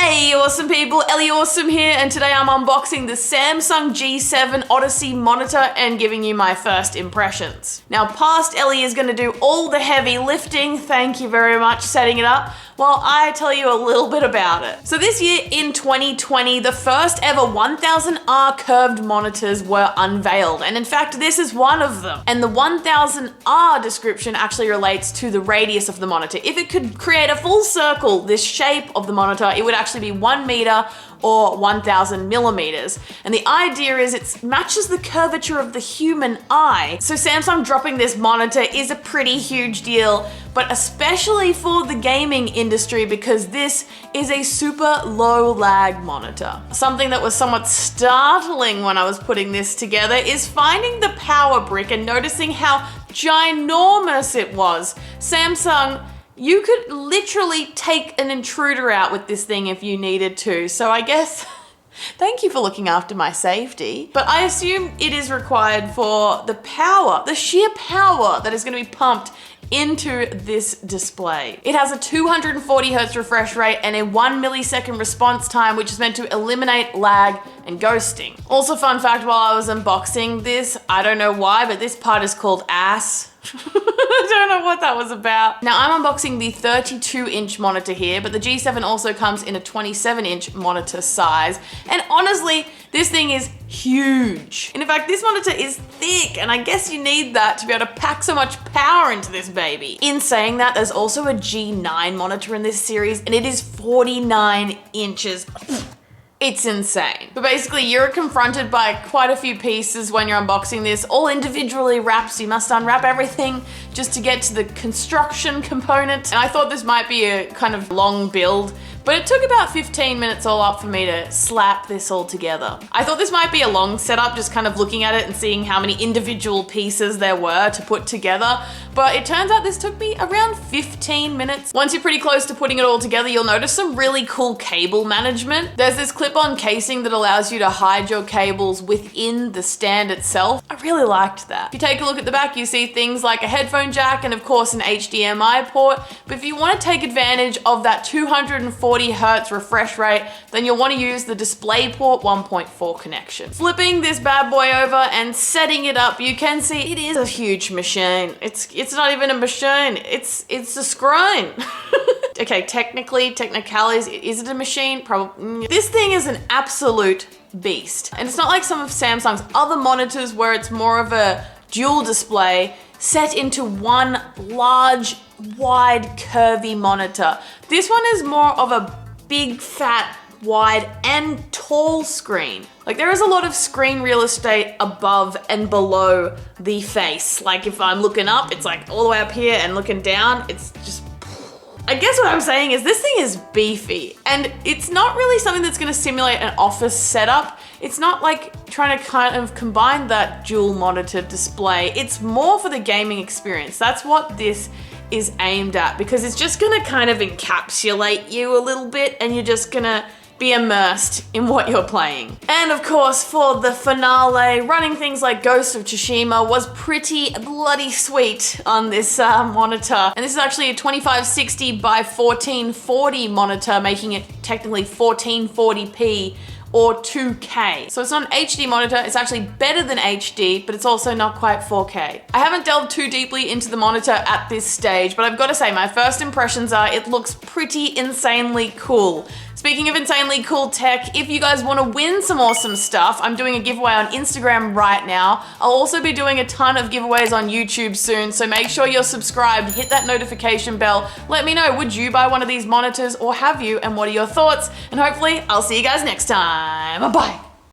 Hey awesome people, Ellie Awesome here, and today I'm unboxing the Samsung G7 Odyssey monitor and giving you my first impressions. Now past Ellie is going to do all the heavy lifting, thank you very much, setting it up, while I tell you a little bit about it. So this year in 2020, the first ever 1000R curved monitors were unveiled, and in fact this is one of them. And the 1000R description actually relates to the radius of the monitor. If it could create a full circle, this shape of the monitor, it would actually be 1 meter or 1000 millimeters. And the idea is it matches the curvature of the human eye. So Samsung dropping this monitor is a pretty huge deal, but especially for the gaming industry because this is a super low lag monitor. Something that was somewhat startling when I was putting this together is finding the power brick and noticing how ginormous it was. Samsung, you could literally take an intruder out with this thing if you needed to. So I guess, thank you for looking after my safety. But I assume it is required for the power, the sheer power that is going to be pumped into this display. It has a 240 Hz refresh rate and a 1 millisecond response time, which is meant to eliminate lag and ghosting. Also, fun fact, while I was unboxing this, I don't know why, but this part is called ass. I don't know what that was about. Now I'm unboxing the 32-inch monitor here, but the G7 also comes in a 27-inch monitor size. And honestly, this thing is huge. And in fact, this monitor is thick, and I guess you need that to be able to pack so much power into this baby. In saying that, there's also a G9 monitor in this series, and it is 49 inches. It's insane. But basically, you're confronted by quite a few pieces when you're unboxing this, all individually wrapped, so you must unwrap everything just to get to the construction component. And I thought this might be a kind of long build, but it took about 15 minutes all up for me to slap this all together. I thought this might be a long setup, just kind of looking at it and seeing how many individual pieces there were to put together, but it turns out this took me around 15 minutes. Once you're pretty close to putting it all together, you'll notice some really cool cable management. There's this clip-on casing that allows you to hide your cables within the stand itself. I really liked that. If you take a look at the back, you see things like a headphone jack and of course an HDMI port, but if you want to take advantage of that 240 Hz refresh rate, then you'll want to use the DisplayPort 1.4 connection. Flipping this bad boy over and setting it up, you can see it is a huge machine. It's not even a machine, it's a screen. Okay, technicalities, is it a machine? Probably. This thing is an absolute beast. And it's not like some of Samsung's other monitors where it's more of a dual display set into one large, wide, curvy monitor. This one is more of a big, fat, wide, and tall screen. Like, there is a lot of screen real estate above and below the face. Like, if I'm looking up, it's like all the way up here, and looking down, it's just... I guess what I'm saying is this thing is beefy, and it's not really something that's going to simulate an office setup. It's not like trying to kind of combine that dual monitor display. It's more for the gaming experience. That's what this is aimed at, because it's just going to kind of encapsulate you a little bit, and you're just going to be immersed in what you're playing. And of course, for the finale, running things like Ghost of Tsushima was pretty bloody sweet on this monitor. And this is actually a 2560 by 1440 monitor, making it technically 1440p or 2K. So it's not an HD monitor, it's actually better than HD, but it's also not quite 4K. I haven't delved too deeply into the monitor at this stage, but I've got to say my first impressions are it looks pretty insanely cool. Speaking of insanely cool tech, if you guys want to win some awesome stuff, I'm doing a giveaway on Instagram right now. I'll also be doing a ton of giveaways on YouTube soon, so make sure you're subscribed, hit that notification bell. Let me know, would you buy one of these monitors or have you, and what are your thoughts? And hopefully I'll see you guys next time. Bye-bye.